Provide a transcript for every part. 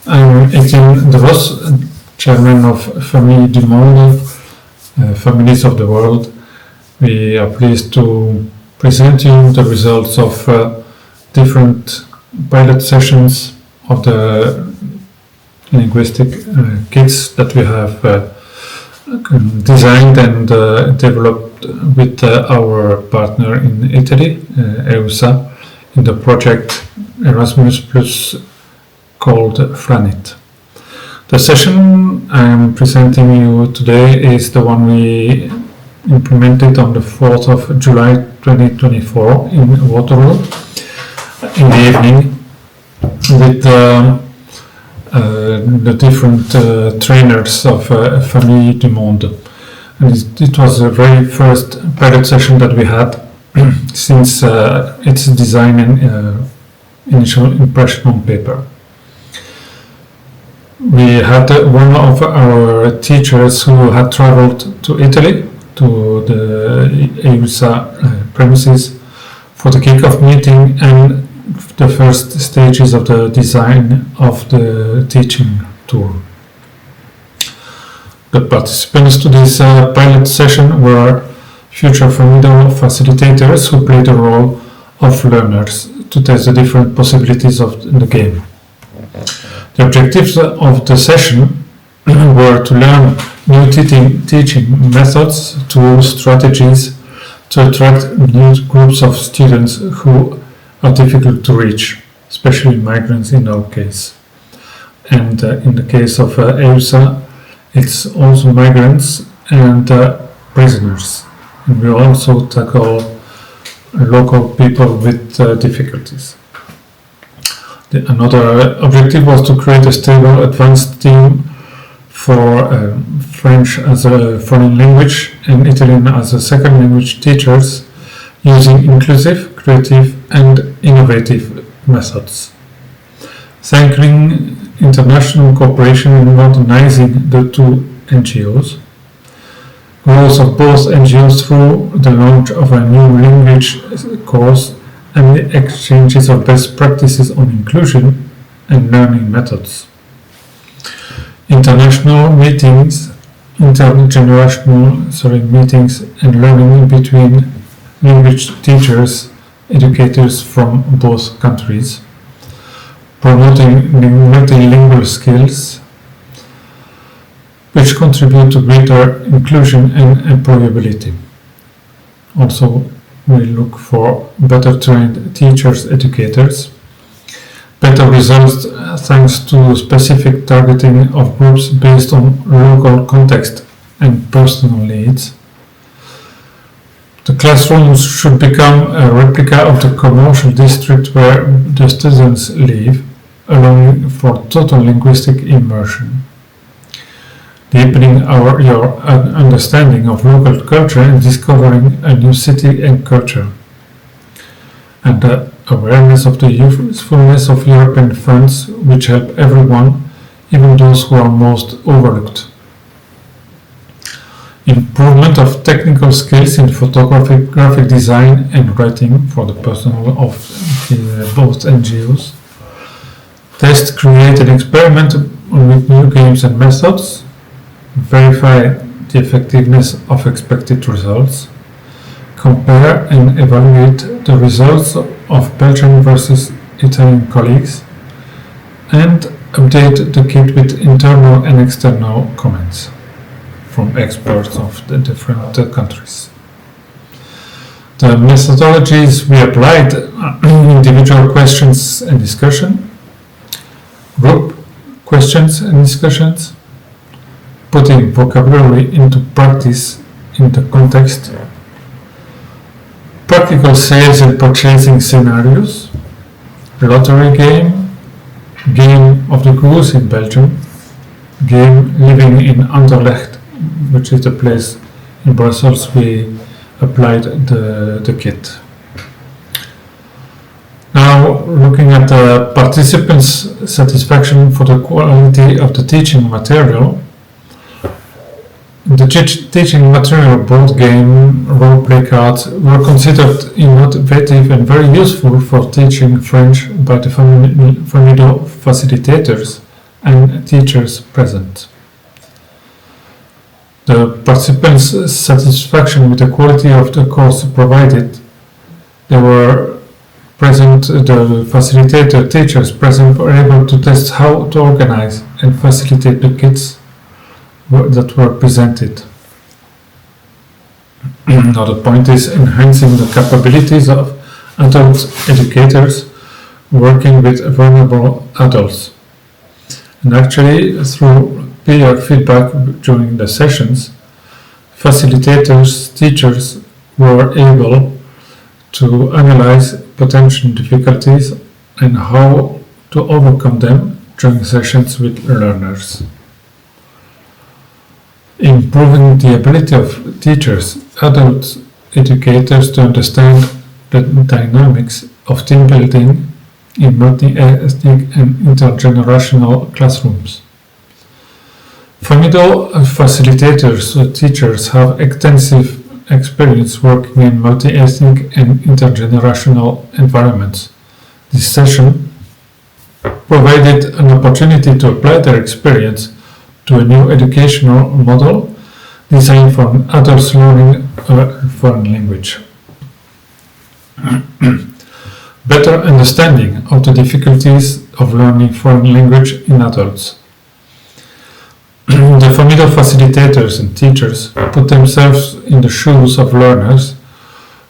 I'm Etienne de Vos, chairman of Familles du Monde, Families of the World. We are pleased to present you the results of different pilot sessions of the linguistic kits that we have designed and developed with our partner in Italy, EUSA, in the project Erasmus called FranIT. The session I'm presenting you today is the one we implemented on the 4th of July 2024 in Waterloo in the evening with the different trainers of Familles du Monde. And it was the very first pilot session that we had since its design and initial impression on paper. We had one of our teachers who had traveled to Italy to the EUSA premises for the kickoff meeting and the first stages of the design of the teaching tour. The participants to this pilot session were future Famido facilitators who played the role of learners to test the different possibilities of the game. The objectives of the session were to learn new teaching methods, tools, strategies to attract new groups of students who are difficult to reach, especially migrants in our case. And in the case of EUSA, it's also migrants and prisoners. And we also tackle local people with difficulties. Another objective was to create a stable advanced team for French as a foreign language and Italian as a second language teachers using inclusive, creative and innovative methods. Thanking international cooperation in modernizing the two NGOs, growth of both NGOs through the launch of a new language course and the exchanges of best practices on inclusion and learning methods. International meetings, intergenerational meetings and learning in between language teachers, educators from both countries, promoting multilingual skills, which contribute to greater inclusion and employability. Also, we look for better trained teachers, educators, better results thanks to specific targeting of groups based on local context and personal needs. The classrooms should become a replica of the commercial district where the students live, allowing for total linguistic immersion, deepening your understanding of local culture and discovering a new city and culture, and the awareness of the usefulness of European funds which help everyone, even those who are most overlooked. Improvement of technical skills in photography, graphic design and writing for the personnel of both NGOs. Test, create and experiment with new games and methods. Verify the effectiveness of expected results. Compare and evaluate the results of Belgian versus Italian colleagues. And update the kit with internal and external comments from experts of the different countries. The methodologies we applied are individual questions and discussion, group questions and discussions, putting vocabulary into practice in the context, practical sales and purchasing scenarios, lottery game, game of the goose in Belgium, game living in Anderlecht, which is the place in Brussels we applied the kit. Now, looking at the participants' satisfaction for the quality of the teaching material, The teaching material, board game, role-play cards were considered innovative and very useful for teaching French by the facilitators and teachers present. The participants' satisfaction with the quality of the course provided. They were present, the facilitator teachers present were able to test how to organize and facilitate the kits that were presented. Another point is enhancing the capabilities of adult educators working with vulnerable adults. And actually, through peer feedback during the sessions, facilitators, teachers were able to analyze potential difficulties and how to overcome them during sessions with learners. Improving the ability of teachers, adult educators to understand the dynamics of team building in multi-ethnic and intergenerational classrooms. Famido facilitators, teachers have extensive experience working in multi-ethnic and intergenerational environments. This session provided an opportunity to apply their experience to a new educational model designed for adults learning a foreign language. Better understanding of the difficulties of learning foreign language in adults. The Famido facilitators and teachers put themselves in the shoes of learners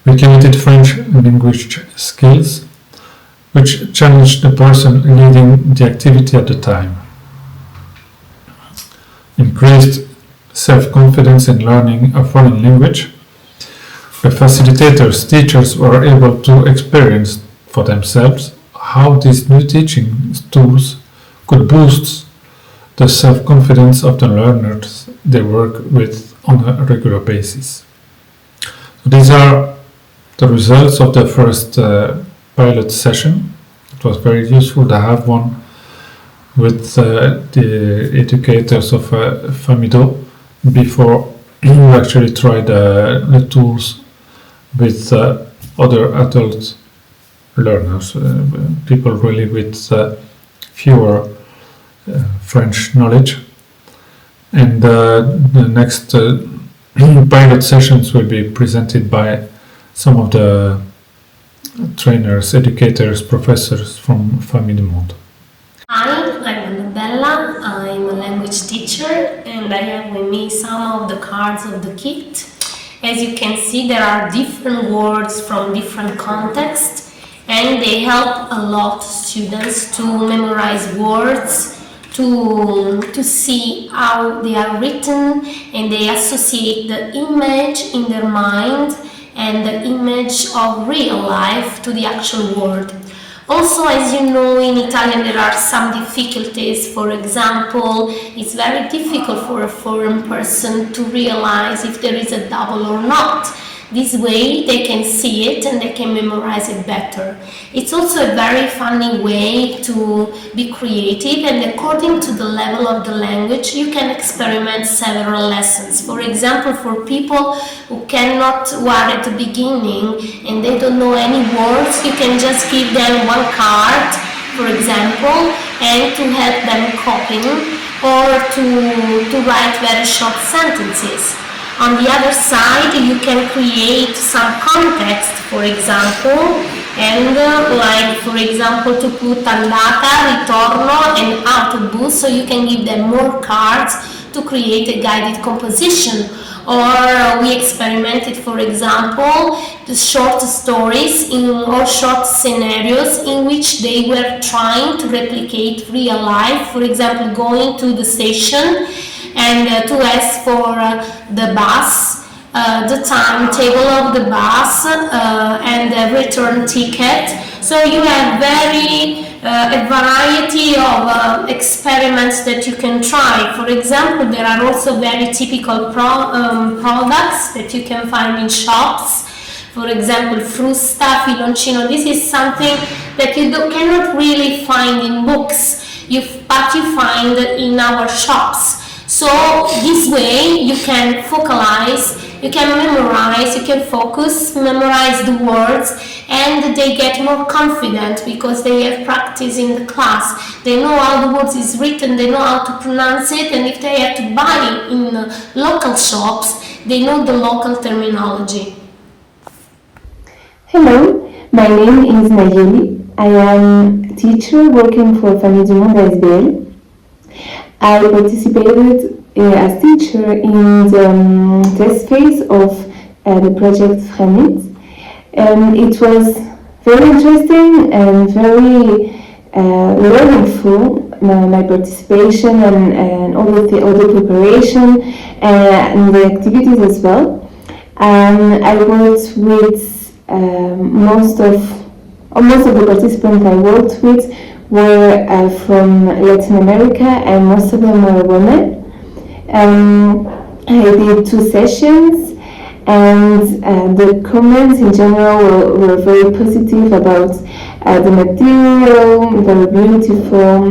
with limited French language skills, which challenged the person leading the activity at the time. Increased self-confidence in learning a foreign language. The facilitators, teachers were able to experience for themselves how these new teaching tools could boost the self-confidence of the learners they work with on a regular basis. So these are the results of the first pilot session. It was very useful to have one with the educators of Famido before we actually tried the tools with other adult learners, people really with fewer French knowledge. And the next pilot sessions will be presented by some of the trainers, educators, professors from Familles du Monde. Hi, I'm Annabella. I'm a language teacher and I have with me some of the cards of the kit. As you can see, there are different words from different contexts and they help a lot students to memorize words, to see how they are written, and they associate the image in their mind and the image of real life to the actual word. Also, as you know, in Italian there are some difficulties. For example, it's very difficult for a foreign person to realize if there is a double or not. This way they can see it and they can memorize it better. It's also a very funny way to be creative, and according to the level of the language you can experiment several lessons. For example, for people who are at the beginning and they don't know any words, you can just give them one card, for example, and to help them copying or to write very short sentences. On the other side, you can create some context, for example, and for example, to put andata, ritorno, and autobus, so you can give them more cards to create a guided composition. Or we experimented, for example, the short stories or short scenarios in which they were trying to replicate real life, for example, going to the station and to ask for the bus, the timetable of the bus, and the return ticket. So you have a variety of experiments that you can try. For example, there are also very typical products that you can find in shops. For example, frusta, filoncino. This is something that you cannot really find in books, but you find in our shops. So this way you can focalize, you can memorize, you can focus, memorize the words, and they get more confident because they have practice in the class. They know how the words is written, they know how to pronounce it, and if they have to buy in local shops, they know the local terminology. Hello, my name is Nayeli. I am a teacher working for Familles du Monde ASBL. I participated as teacher in the test phase of the project FranIT. It was very interesting and very learningful, my participation and all the preparation and the activities as well. I worked with most of the participants I worked with were from Latin America, and most of them were women. I did 2 sessions, and the comments in general were very positive about the material, very beautiful.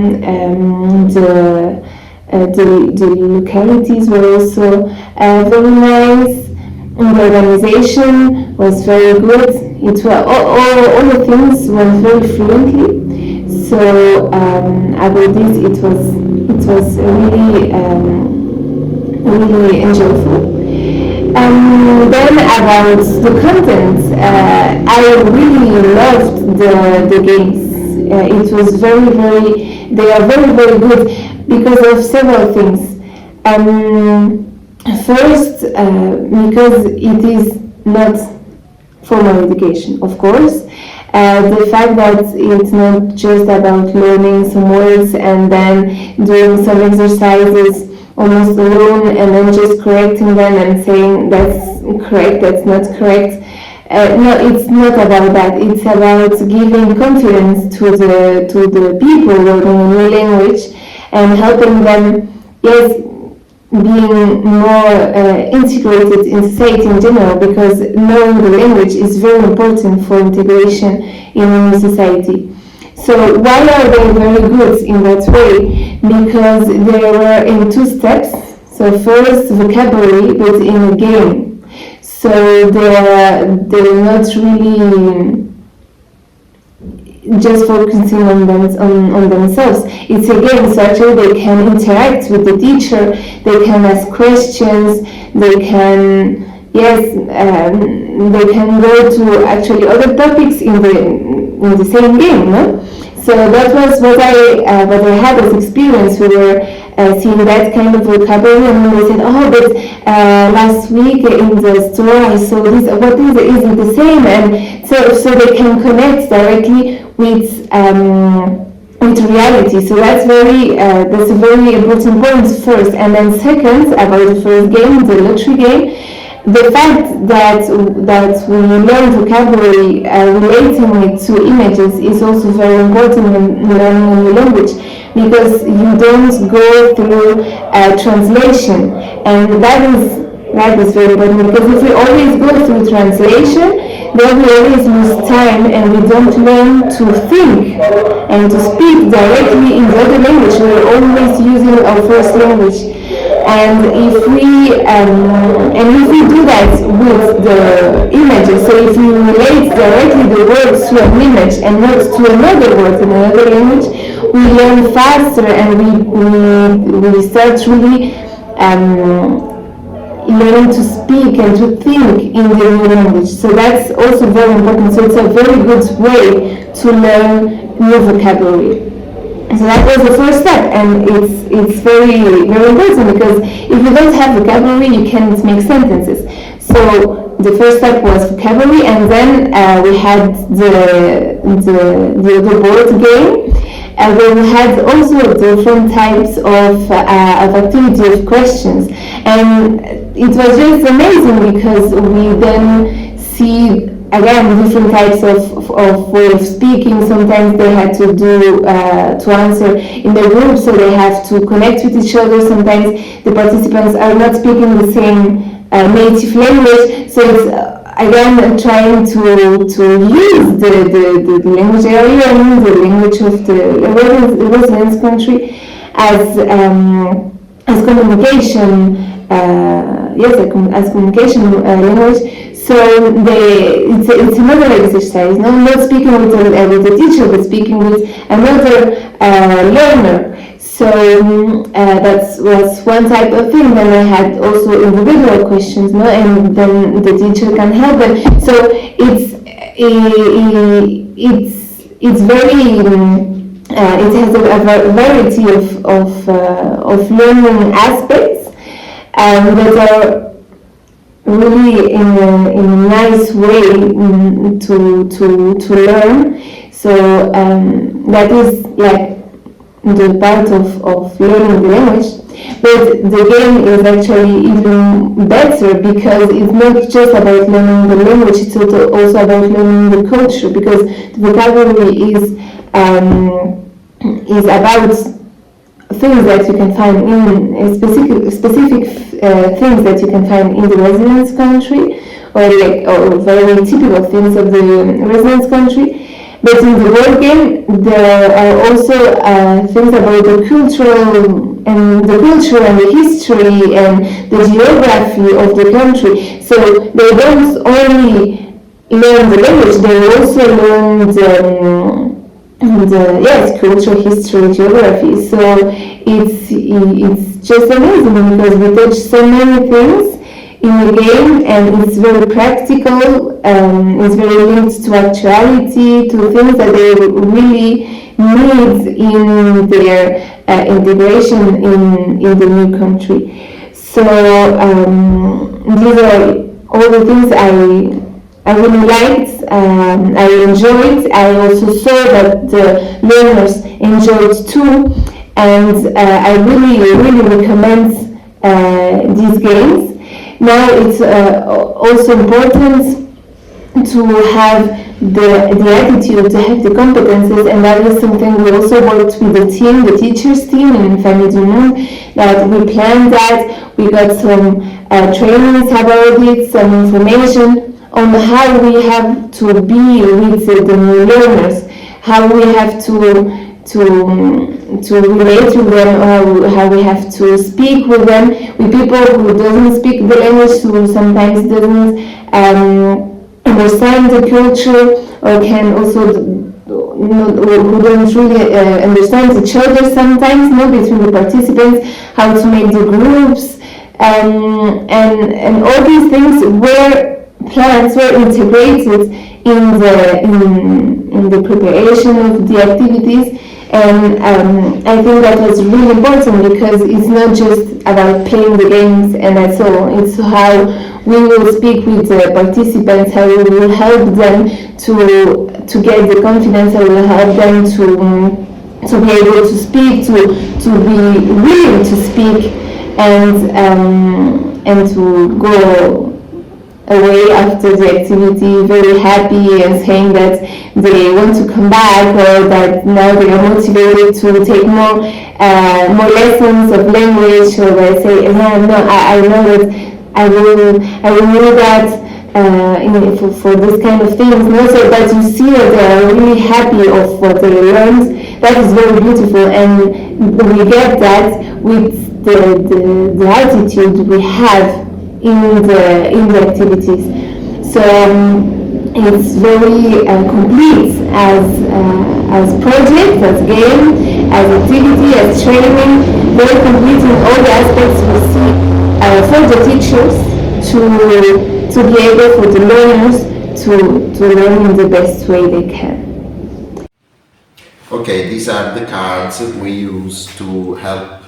The localities were also very nice. The organization was very good. It was all the things went very fluently. So about this, it was really enjoyable. Then about the content, I really loved the games. It was they are very good because of several things. First, because it is not formal education, of course. The fact that it's not just about learning some words and then doing some exercises almost alone and then just correcting them and saying that's correct, that's not correct. No, it's not about that. It's about giving confidence to the people learning a new language and helping them, yes, being more integrated in society in general, because knowing the language is very important for integration in a new society. So why are they very good in that way? Because they were in 2 steps. So first vocabulary, but in a game. So they're not really just focusing on themselves. It's a game, so actually they can interact with the teacher, they can ask questions, they can they can go to actually other topics in the same game, no? So that was what I had as experience. We were seeing that kind of vocabulary, and they said, oh, but last week in the store I saw this, what is it the same? And so they can connect directly with reality. So that's a very important point first. And then second, about the first game, the lottery game, the fact that we learn vocabulary relating it to images is also very important in learning a new language, because you don't go through translation, and that is very important, because if we always go through translation, then we always lose time and we don't learn to think and to speak directly in the other language. We're always using our first language. And if we do that with the images, so if we relate directly the words to an image and not to another word in another language, we learn faster and we start really learning to speak and to think in the new language. So that's also very important. So it's a very good way to learn new vocabulary. So that was the first step, and it's very, very important, because if you don't have vocabulary, you can't make sentences. So the first step was vocabulary, and then we had the board game, where we had also different types of activity, of questions, and it was just amazing, because we then see again different types of way of speaking. Sometimes they had to to answer in their group, so they have to connect with each other. Sometimes the participants are not speaking the same native language, so it's again trying to use the language area and the language of the residence country as as communication, as communication language. So it's another exercise, not speaking with the teacher, but speaking with another learner. So that was one type of thing. Then I had also individual questions, and then the teacher can help them. So it's very it has a variety of learning aspects that are really in a nice way to learn. So that is like the part of learning the language. But the game is actually even better because it's not just about learning the language, it's also about learning the culture, because the vocabulary is about things that you can find in specific things that you can find in the residence country, or very typical things of the residence country. But in the board game, there are also things about the culture and the history and the geography of the country. So they don't only learn the language; they also learn culture, history, geography. So it's just amazing because we touch so many things in the game, and it's very practical. It's very linked to actuality, to things that they really need in their integration in the new country. So these are all the things I really liked. I enjoyed. I also saw that the learners enjoyed too, and I really recommend these games. Now it's also important to have the attitude, to have the competences, and that is something we also worked with the team, the teachers team in Familles du Monde, that we planned that. We got some trainings about it, some information on how we have to be with the new learners, how we have to relate to them, or how we have to speak with them, with people who doesn't speak the language, who sometimes doesn't understand the culture, or can also who don't really understand each other sometimes, between the participants, how to make the groups, and all these things were integrated in the preparation of the activities. And I think that was really important, because it's not just about playing the games and that's all. It's how we will speak with the participants, how we will help them to get the confidence, how we will help them to be able to speak, to be willing to speak, and to go away after the activity very happy and saying that they want to come back, or that now they are motivated to take more lessons of language, or they say, I know that I will know that for this kind of things. So that you see that they are really happy of what they learned. That is very beautiful, and we get that with the attitude we have in the activities. So it's very complete as project, as game, as activity, as training, very complete in all the aspects we see for the teachers to be able, for the learners to learn in the best way they can. Okay, these are the cards we use to help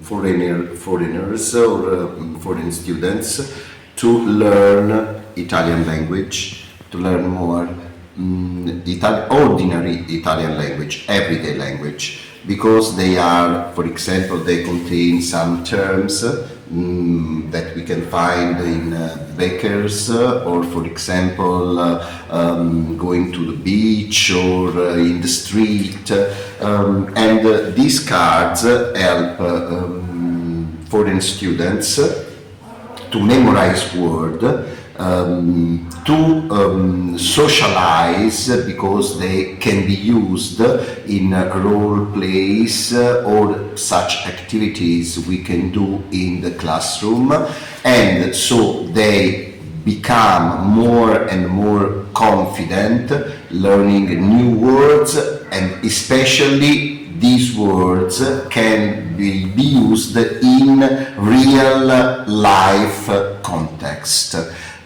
foreigners or foreign students to learn Italian language, to learn more ordinary Italian language, everyday language, because they are, for example, they contain some terms that we can find in bakers, or for example going to the beach or in the street, and these cards help foreign students to memorize words to socialize, because they can be used in role plays or such activities we can do in the classroom, and so they become more and more confident learning new words, and especially these words can be used in real life context.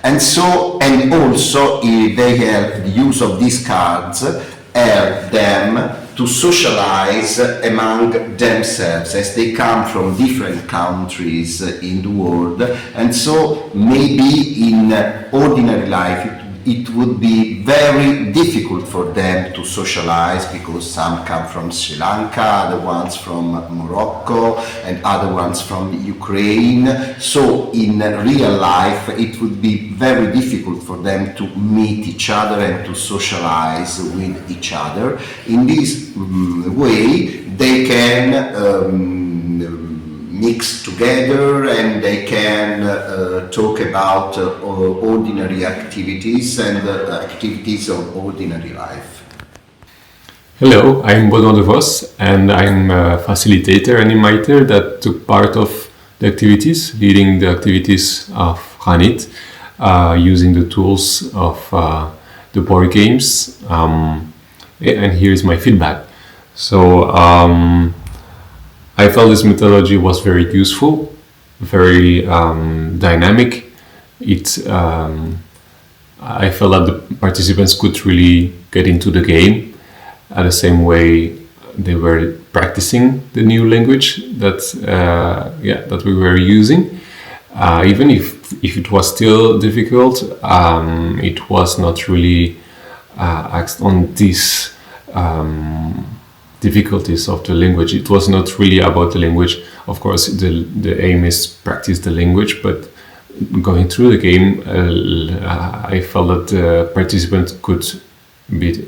And so, and also they help, the use of these cards help them to socialize among themselves, as they come from different countries in the world, and so maybe in ordinary life it would be very difficult for them to socialize, because some come from Sri Lanka, other ones from Morocco, and other ones from Ukraine. So in real life it would be very difficult for them to meet each other and to socialize with each other. In this way they can mix together, and they can talk about ordinary activities and activities of ordinary life. Hello, I'm Baudouin de Vos, and I'm a facilitator and animator that took part of the activities, leading the activities of FranIT, using the tools of the board games. And here is my feedback. So, I felt this methodology was very useful, very dynamic. I felt that the participants could really get into the game at the same way they were practicing the new language that we were using. Even if it was still difficult, it was not really axed on this difficulties of the language. It was not really about the language. Of course, the aim is practice the language, but going through the game, I felt that the participant could be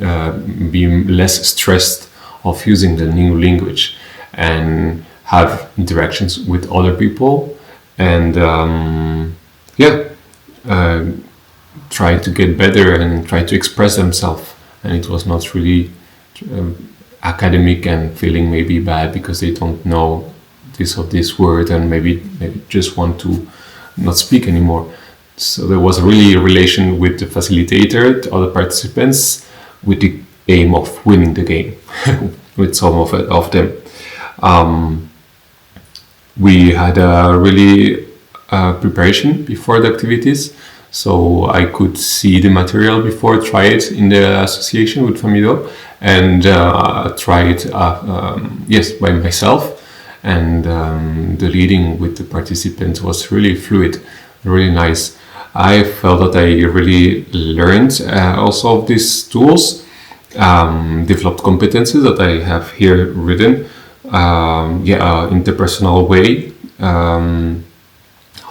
less stressed of using the new language and have interactions with other people, and try to get better and try to express themselves. And it was not really academic and feeling maybe bad because they don't know this or this word, and maybe just want to not speak anymore. So there was really a relation with the facilitator, the other participants, with the aim of winning the game with some of them. We had a really preparation before the activities, so I could see the material before, try it in the association with Famido, and try it by myself. And the leading with the participants was really fluid, really nice. I felt that I really learned also of these tools, developed competencies that I have here written, interpersonal way,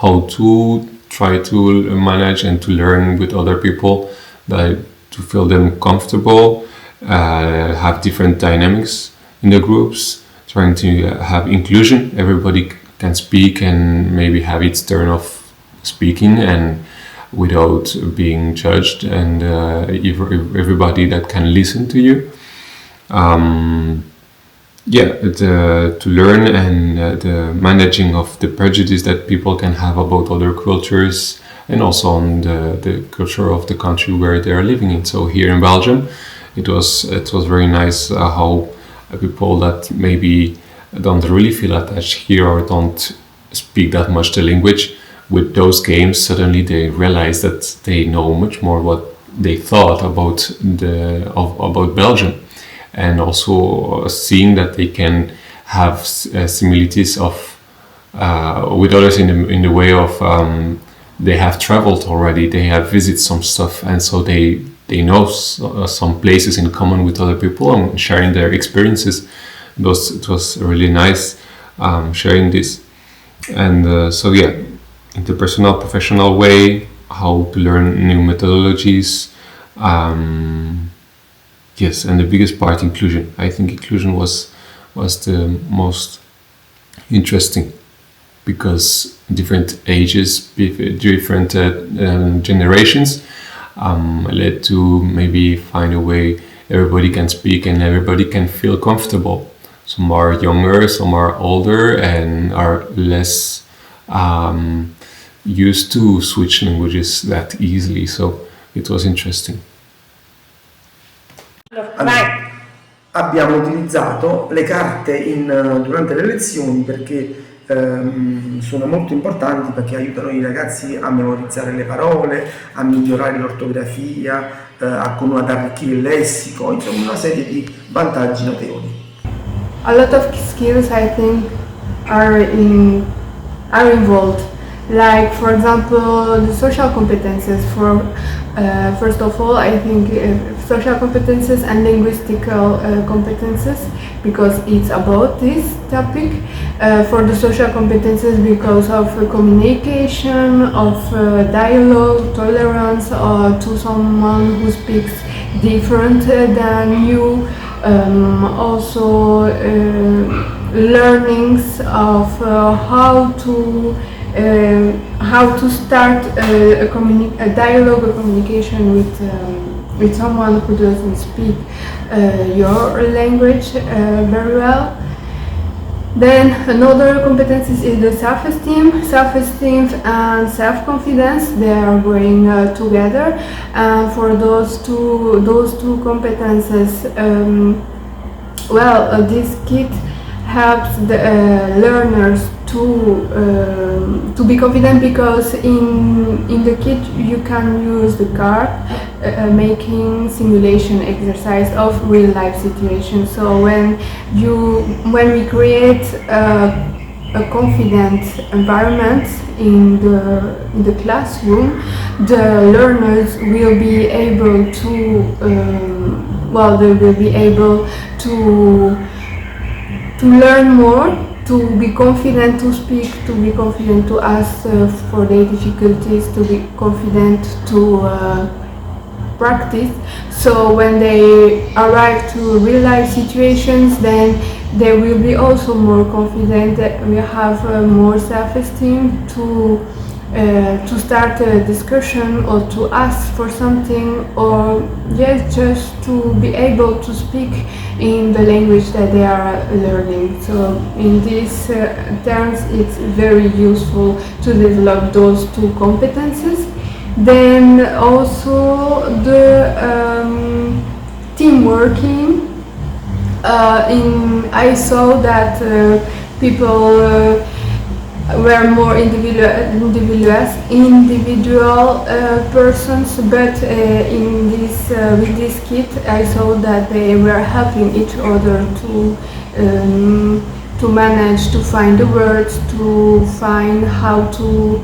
how to try to manage and to learn with other people, to feel them comfortable, have different dynamics in the groups, trying to have inclusion. Everybody can speak and maybe have its turn of speaking and without being judged, and everybody that can listen to you. To learn, and the managing of the prejudice that people can have about other cultures, and also on the culture of the country where they are living in. So here in Belgium, it was very nice how people that maybe don't really feel attached here or don't speak that much the language, with those games suddenly they realize that they know much more what they thought about about Belgium, and also seeing that they can have similarities of with others in the way of they have traveled already, they have visited some stuff, and so they know some places in common with other people and sharing their experiences. It was really nice sharing this. And interpersonal, professional way, how to learn new methodologies. Yes, and the biggest part, inclusion. I think inclusion was the most interesting. because different ages, different generations led to maybe find a way everybody can speak and everybody can feel comfortable. Some are younger, some are older, and are less used to switch languages that easily. So it was interesting. Allora, abbiamo utilizzato le carte durante le lezioni perché sono molto importanti, perché aiutano i ragazzi a memorizzare le parole, a migliorare l'ortografia, ad arricchire il lessico, insomma una serie di vantaggi notevoli. A lot of skills, I think, are involved. Like, for example, the social competences. First of all, I think social competences and linguistical competences, because it's about this topic. For the social competences, because of communication, of dialogue, tolerance to someone who speaks different than you. Also learnings of how to start a dialogue or communication with someone who doesn't speak your language very well. Then another competences is the self-esteem. Self-esteem and self-confidence, they are going together. And for those two competences, this kit helps the learners to be confident, because in the kit you can use the card making simulation exercise of real life situations. So when we create a confident environment in the classroom, the learners will be able to learn more, to be confident to speak, to be confident to ask for their difficulties, to be confident to practice. So when they arrive to real life situations, then they will be also more confident, that we have more self-esteem to start a discussion or to ask for something, or just to be able to speak in the language that they are learning. So in these terms, it's very useful to develop those two competences. Then also the team working. I saw that people were more individual persons, but with this kit I saw that they were helping each other to manage to find the words, to find how to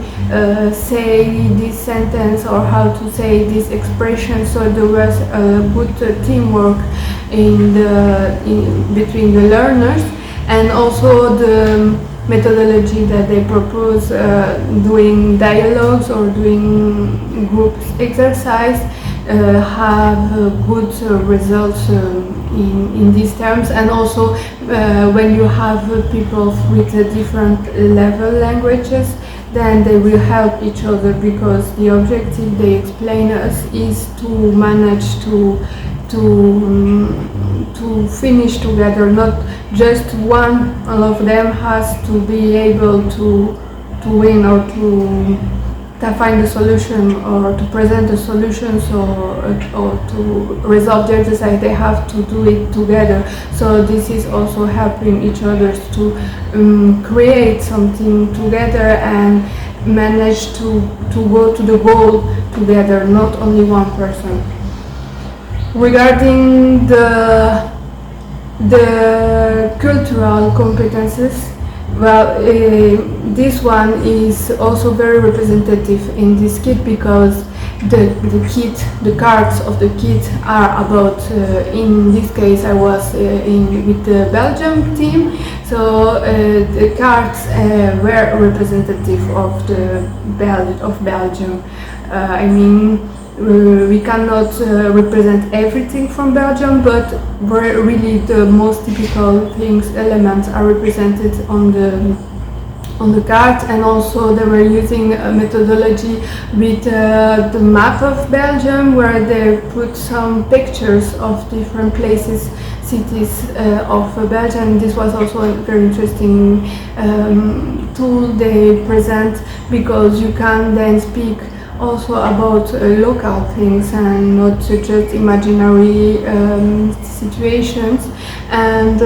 say this sentence or how to say this expression. So there was a good teamwork between the learners, and also the methodology that they propose, doing dialogues or doing groups exercise, have good results in these terms. And also when you have people with different level languages, then they will help each other, because the objective, they explain us, is to manage to finish together. Not just one of them has to be able to win or to find a solution or to present the solutions or to resolve the exercise. They have to do it together. So this is also helping each other to create something together and manage to go to the goal together, not only one person. Regarding the cultural competences, well, this one is also very representative in this kit, because the cards of the kit are about, in this case I was with the Belgium team, so the cards were representative of Belgium. I mean, we cannot represent everything from Belgium, but really the most typical elements are represented on on the card, and also they were using a methodology with the map of Belgium, where they put some pictures of different places, cities of Belgium. This was also a very interesting tool they present, because you can then speak also about local things and not just imaginary situations, and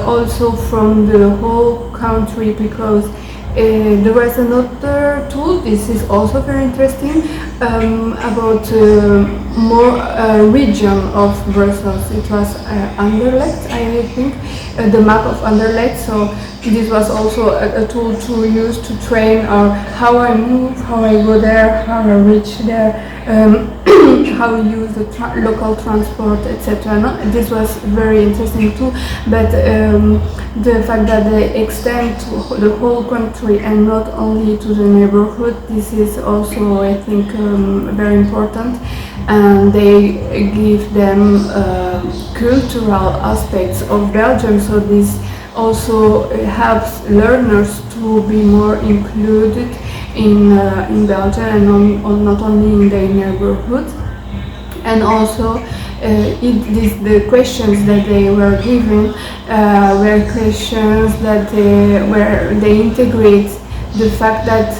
also from the whole country, because there was another tool, this is also very interesting, about more region of Brussels. It was Anderlecht, I think, the map of Anderlecht. So this was also a tool to use to train how I move, how I go there, how I reach there, how we use the local transport, etc. No? This was very interesting too, but the fact that they extend to the whole country and not only to the neighborhood, this is also, I think, very important, and they give them cultural aspects of Belgium, so this also helps learners to be more included in Belgium and not only in their neighborhood. And also the questions that they were given were questions that where they integrate the fact that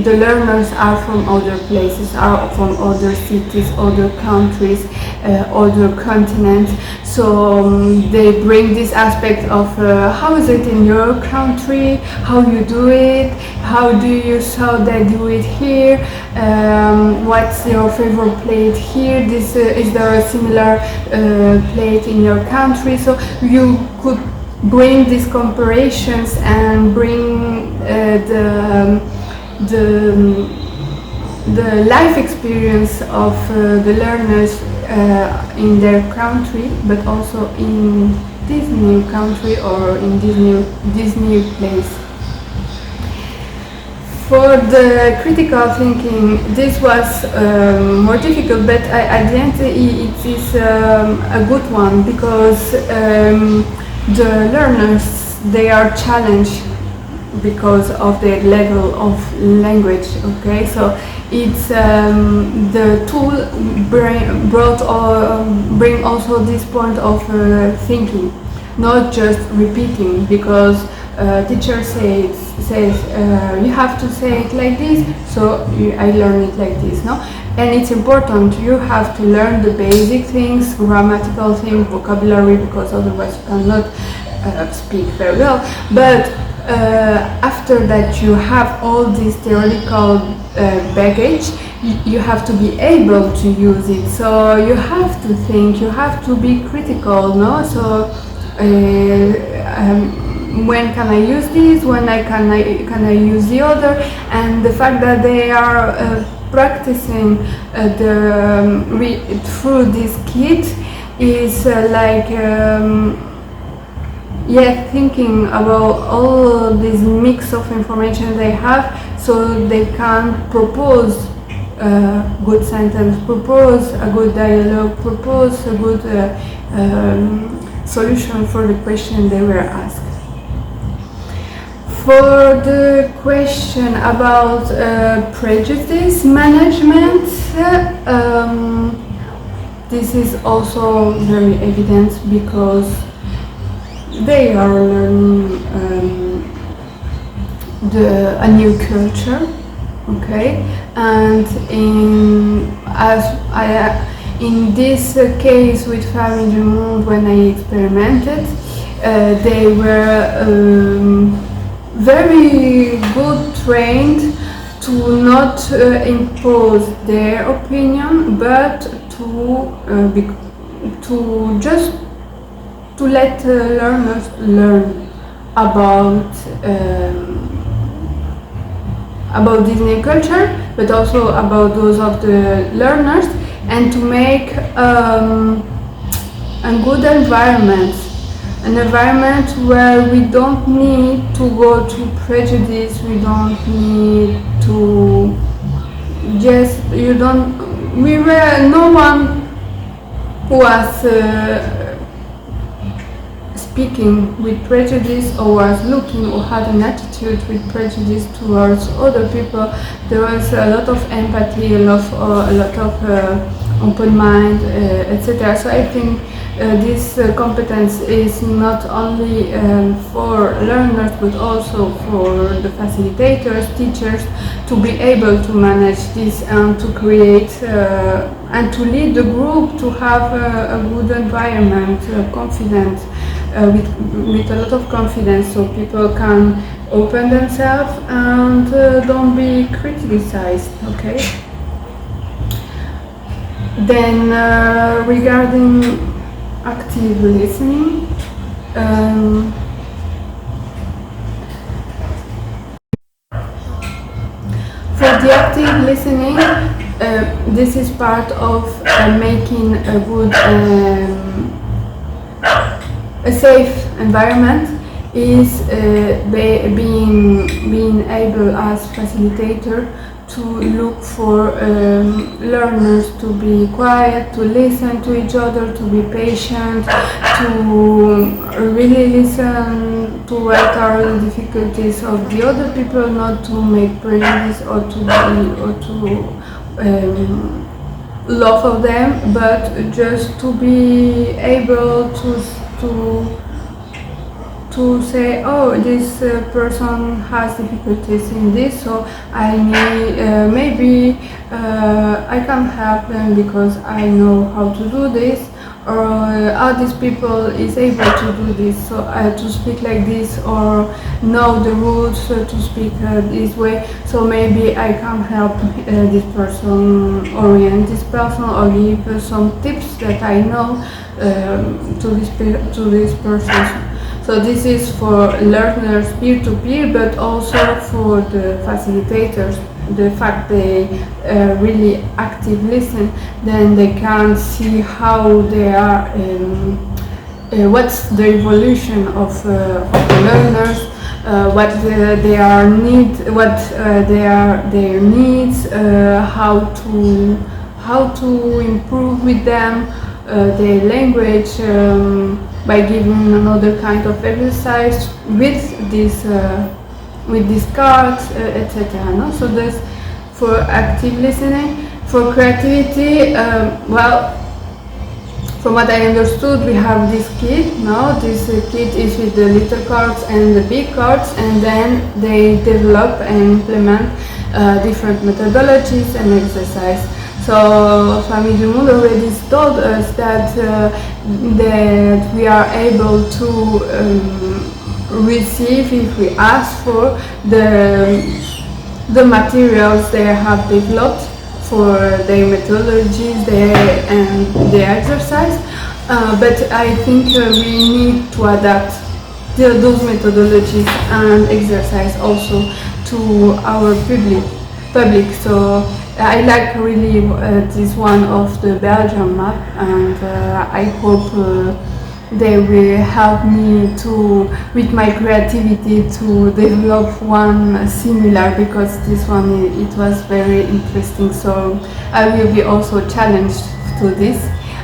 the learners are from other places, are from other cities, other countries, other continents. So they bring this aspect of how is it in your country, how you do it, how do you saw they do it here, what's your favorite plate here, is there a similar plate in your country. So you could bring these comparisons and bring the life experience of the learners in their country, but also in this new country or in this new place. For the critical thinking, this was more difficult, but at the end it is a good one, because the learners, they are challenged because of their level of language. Okay, so it's the tool bring also this point of thinking, not just repeating, because teacher says you have to say it like this, so I learn it like this, no? And it's important, you have to learn the basic things, grammatical things, vocabulary, because otherwise you cannot speak very well. But after that you have all this theoretical baggage, you have to be able to use it. So you have to think, you have to be critical, no? So when can I use this? When can I use the other? And the fact that they are practicing through this kit is thinking about all this mix of information they have, so they can propose a good sentence, propose a good dialogue, propose a good solution for the question they were asked. For the question about prejudice management, this is also very evident, because they are learning a new culture, okay, and in this case with Familles du Monde, when I experimented, they were very good trained to not impose their opinion, but to just to let learners learn about this new culture, but also about those of the learners, and to make a good environment. An environment where we don't need to go to prejudice, we don't need to no one who was speaking with prejudice or was looking or had an attitude with prejudice towards other people. There was a lot of empathy, a lot of open mind, etc. So I think this competence is not only for learners but also for the facilitators, teachers, to be able to manage this and to create and to lead the group, to have a good environment, confident, with a lot of confidence, so people can open themselves and don't be criticized. Okay. Then regarding active listening, for the active listening, this is part of making a good, a safe environment, is being able as facilitator to look for learners to be quiet, to listen to each other, to be patient, to really listen to what are the difficulties of the other people, not to make prejudice or to laugh of them, but just to be able to say, oh, this person has difficulties in this, so I need, maybe I can help them because I know how to do this, or these people is able to do this, so to speak like this, or know the rules to speak this way, so maybe I can help this person, orient this person, or give some tips that I know to this person. So this is for learners peer-to-peer, but also for the facilitators. The fact they really active listen, then they can see how they are, what's the evolution of the learners, what their needs, their needs, how to improve with them their language. By giving another kind of exercise with these cards, etc. No? So that's for active listening. For creativity, well, from what I understood, we have this kit. No, this kit is with the little cards and the big cards, and then they develop and implement different methodologies and exercise. So Familles du Monde already told us that that we are able to receive, if we ask for, the materials they have developed for their methodologies, their exercise. But I think we need to adapt those methodologies and exercise also to our public. So I like really this one of the Belgian map, and I hope they will help me to, with my creativity, to develop one similar, because this one it was very interesting. So I will be also challenged to this.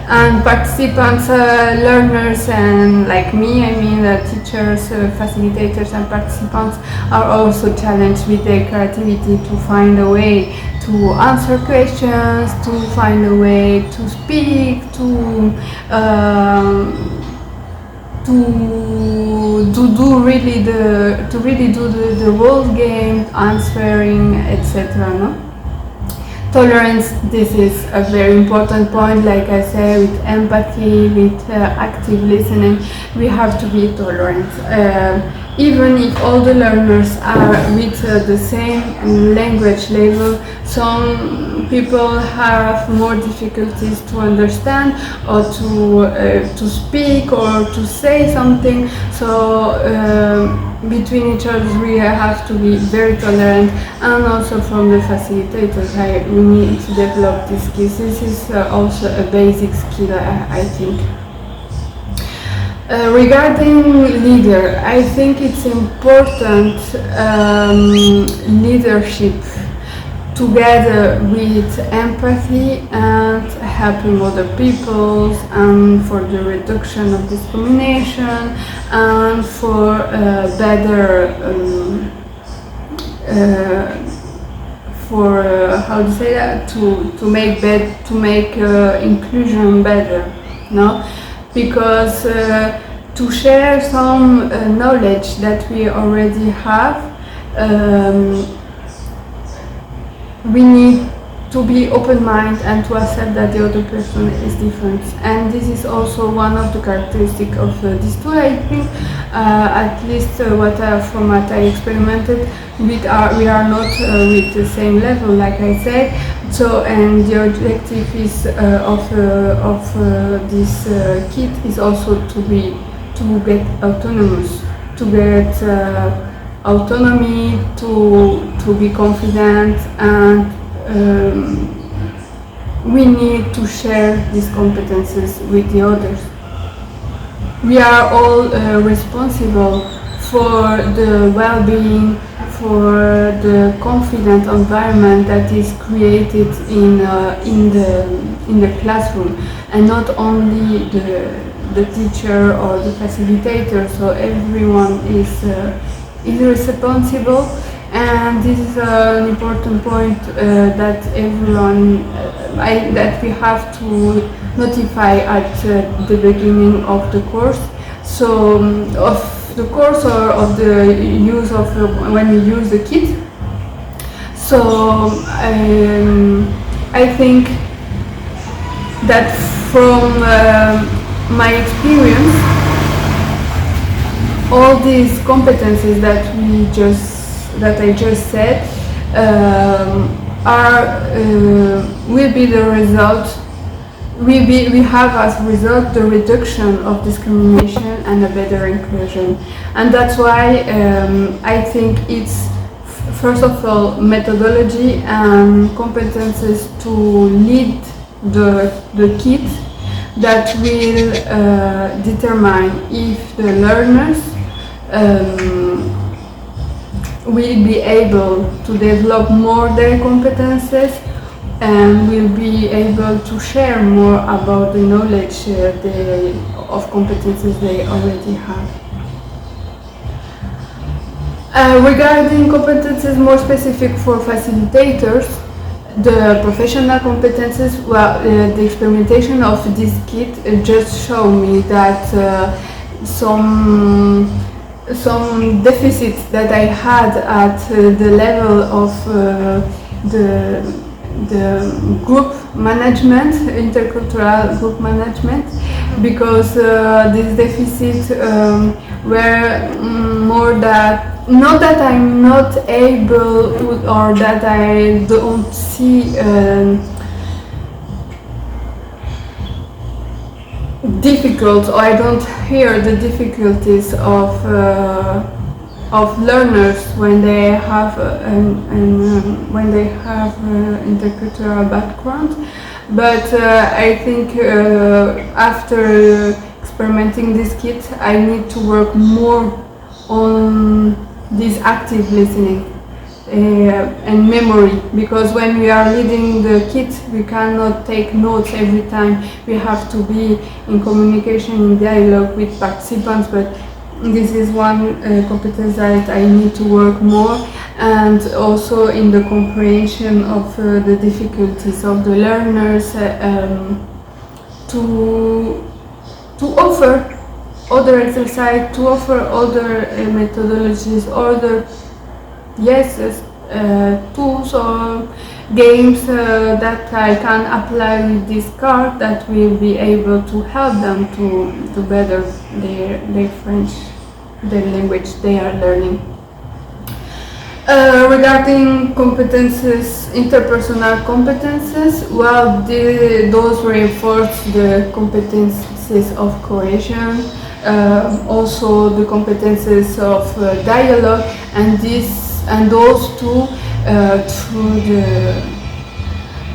And participants, learners, and like me, I mean teachers, facilitators and participants are also challenged with their creativity to find a way to answer questions, to find a way to speak, to do really the role game, answering, etc. No? Tolerance, this is a very important point. Like I said, with empathy, with active listening, we have to be tolerant. Even if all the learners are with the same language level, some people have more difficulties to understand or to speak or to say something. So between each other we have to be very tolerant, and also from the facilitators we need to develop these skills. This is also a basic skill, I think. Regarding leader, I think it's important leadership together with empathy and helping other people, and for the reduction of discrimination, and for better how to say that, to make inclusion better, no? Because to share some knowledge that we already have, we need to be open-minded and to accept that the other person is different. And this is also one of the characteristics of this tool, I think. At least from what I experimented, we are not with the same level, like I said. So, and the objective is of this kit is also to get autonomous, to get autonomy, to be confident, and we need to share these competences with the others. We are all responsible for the well-being, for the confident environment that is created in the classroom, and not only the teacher or the facilitator. So everyone is responsible. And this is an important point that everyone, that we have to notify at the beginning of the course. So of the course, or of the use of when you use the kit. So I think that from my experience, all these competencies that I just said will be the result. We have as result the reduction of discrimination and a better inclusion, and that's why I think it's first of all methodology and competences to lead the kit that will determine if the learners will be able to develop more their competences and will be able to share more about the knowledge of competences they already have. Regarding competences more specific for facilitators, the professional competences, well, the experimentation of this kit just showed me that some deficits that I had at the level of the group management, intercultural group management, because these deficits were more that, not that I'm not able to, or that I don't see difficult, or I don't hear the difficulties of learners when they have intercultural background, but I think after experimenting this kit, I need to work more on this active listening and memory, because when we are leading the kit, we cannot take notes every time. We have to be in communication, in dialogue with participants, but this is one competence that I need to work more, and also in the comprehension of the difficulties of the learners, to offer other exercise, to offer other methodologies, other tools or games that I can apply with this card, that will be able to help them to better their French, their language they are learning. Regarding competences, interpersonal competences, well, those reinforce the competences of cohesion, also the competences of dialogue, and those two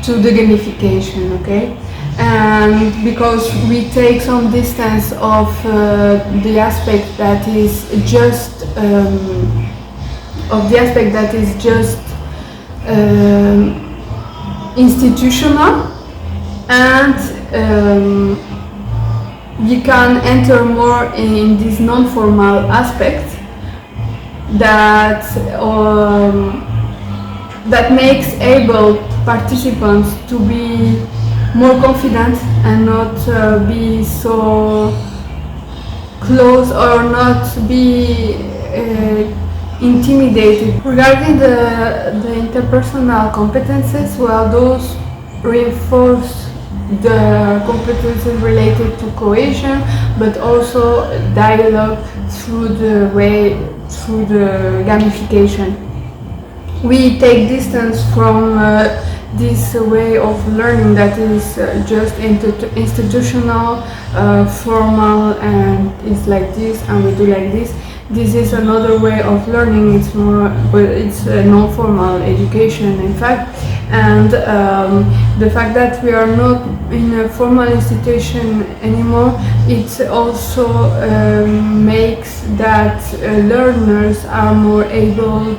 through the gamification, okay? And because we take some distance of the aspect that is just institutional, and we can enter more in this non-formal aspect that that makes able participants to be more confident and not be so close or not be intimidated. Regarding the interpersonal competences, well, those reinforce the competences related to cohesion, but also dialogue through the gamification. We take distance from this way of learning that is just institutional, formal, and it's like this and we do like this. This is another way of learning. It's more, but it's a non-formal education, in fact. And the fact that we are not in a formal institution anymore, it also makes that learners are more able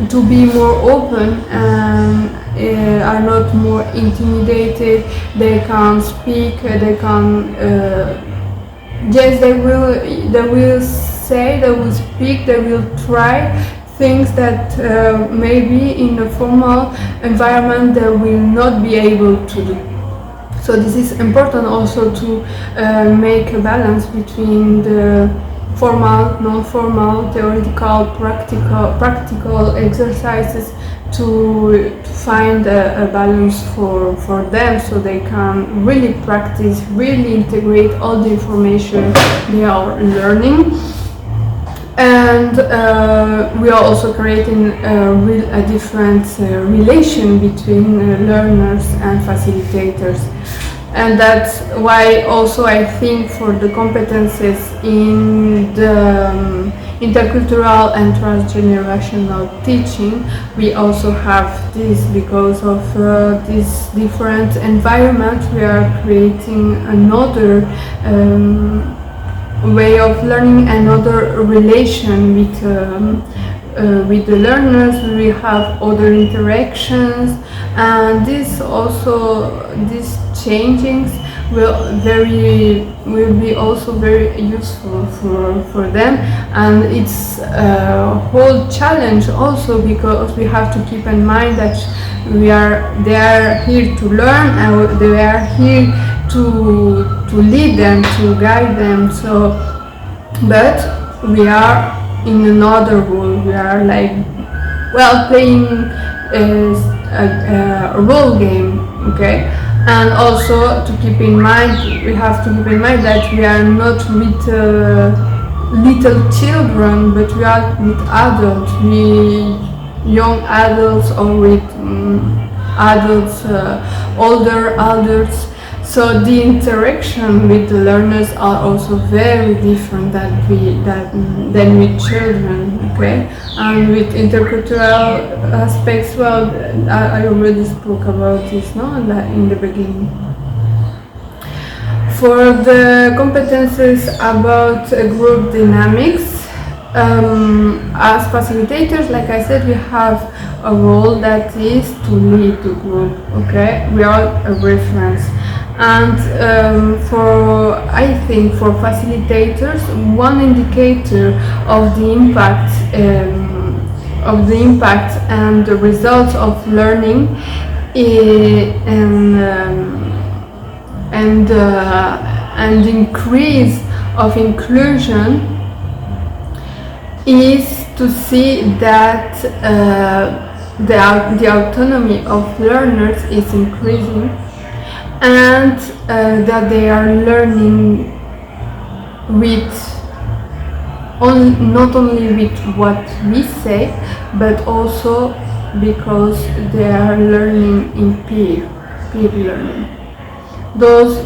to be more open and are not more intimidated. They can speak, they can yes, they will say, they will speak, they will try things that maybe in a formal environment they will not be able to do. So this is important also to make a balance between the formal, non-formal, theoretical, practical exercises to find a balance for them, so they can really practice, really integrate all the information they are learning. And we are also creating a different relation between learners and facilitators. And that's why also I think for the competences in the intercultural and transgenerational teaching, we also have this, because of this different environment. We are creating another way of learning, another relation with the learners. We have other interactions, and these changings will be also very useful for them. And it's a whole challenge also, because we have to keep in mind that they are here to learn, and they are here to lead them, to guide them. So, but we are in another world. We are like, well, playing a role game, okay? And also to keep in mind, we have to keep in mind that we are not with little children, but we are with adults, young adults, or with adults, older adults. So the interaction with the learners are also very different than with children, okay? And with intercultural aspects, well, I already spoke about this, no, in the beginning. For the competences about group dynamics, as facilitators, like I said, we have a role that is to lead the group, okay? We are a reference. And I think for facilitators, one indicator of the impact and the results of learning and increase of inclusion is to see that the autonomy of learners is increasing, and that they are learning not only with what we say, but also because they are learning in peer learning.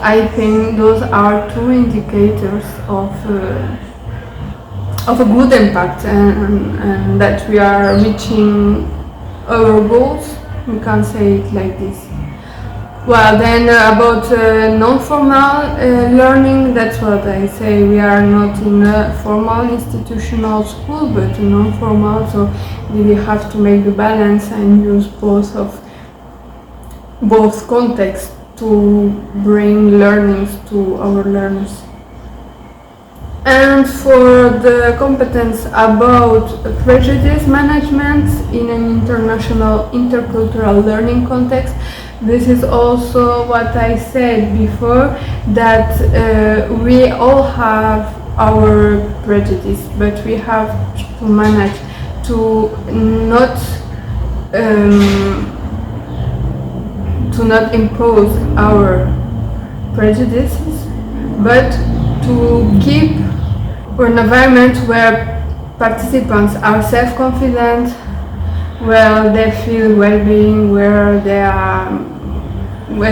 I think those are two indicators of a good impact, and that we are reaching our goals. We can say it like this. Well, then about non-formal learning, that's what I say. We are not in a formal institutional school, but non-formal, so we have to make the balance and use both contexts to bring learnings to our learners. And for the competence about prejudice management in an international intercultural learning context, this is also what I said before, that we all have our prejudice, but we have to manage to not impose our prejudices, but to keep an environment where participants are self-confident, where they feel well-being, where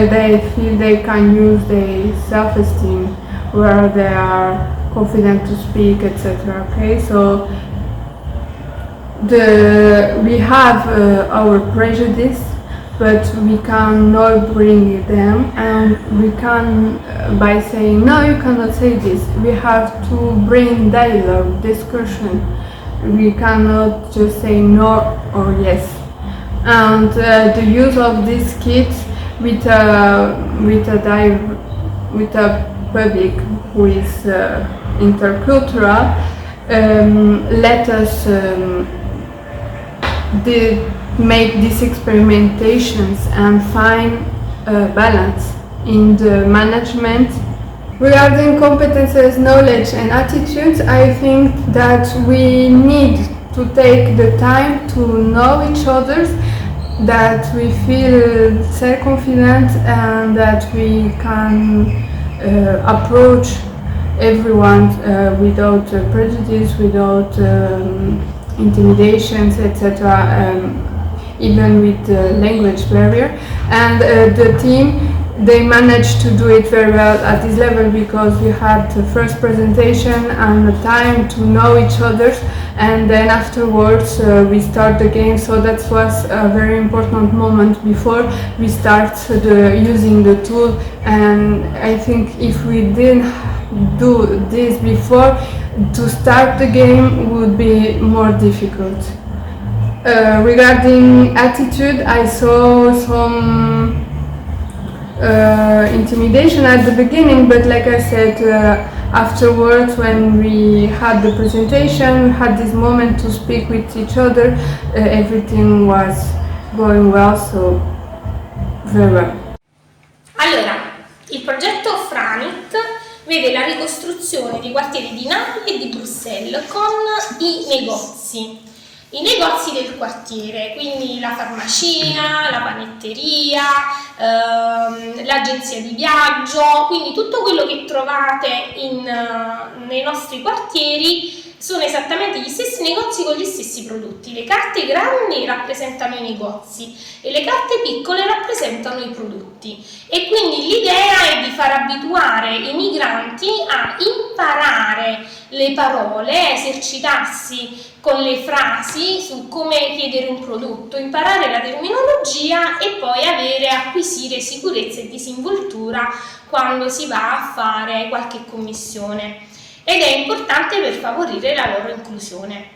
they feel they can use their self-esteem, where they are confident to speak, etc. Okay, so we have our prejudice, but we cannot bring them, and we can by saying no, you cannot say this. We have to bring dialogue, discussion. We cannot just say no or yes. And the use of this kit with a public who is intercultural let us make these experimentations and find a balance in the management. Regarding competences, knowledge and attitudes, I think that we need to take the time to know each other, that we feel self-confident and that we can approach everyone without prejudice, without intimidations, etc., even with the language barrier. And the team, they managed to do it very well at this level because we had the first presentation and the time to know each other, and then afterwards we start the game. So that was a very important moment before we start using the tool. And I think if we didn't do this before, to start the game would be more difficult. Regarding attitude, I saw some intimidation at the beginning, but like I said, afterwards, when we had the presentation, we had this moment to speak with each other, everything was going well, so very well. Allora, il progetto FranIT vede la ricostruzione dei quartieri di Napoli e di Bruxelles con i negozi del quartiere, quindi la farmacia, la panetteria, l'agenzia di viaggio, quindi tutto quello che trovate nei nostri quartieri sono esattamente gli stessi negozi con gli stessi prodotti. Le carte grandi rappresentano i negozi e le carte piccole rappresentano i prodotti, e quindi l'idea è di far abituare i migranti a imparare le parole, esercitarsi con le frasi su come chiedere un prodotto, imparare la terminologia e poi acquisire sicurezza e disinvoltura quando si va a fare qualche commissione. Ed è importante per favorire la loro inclusione.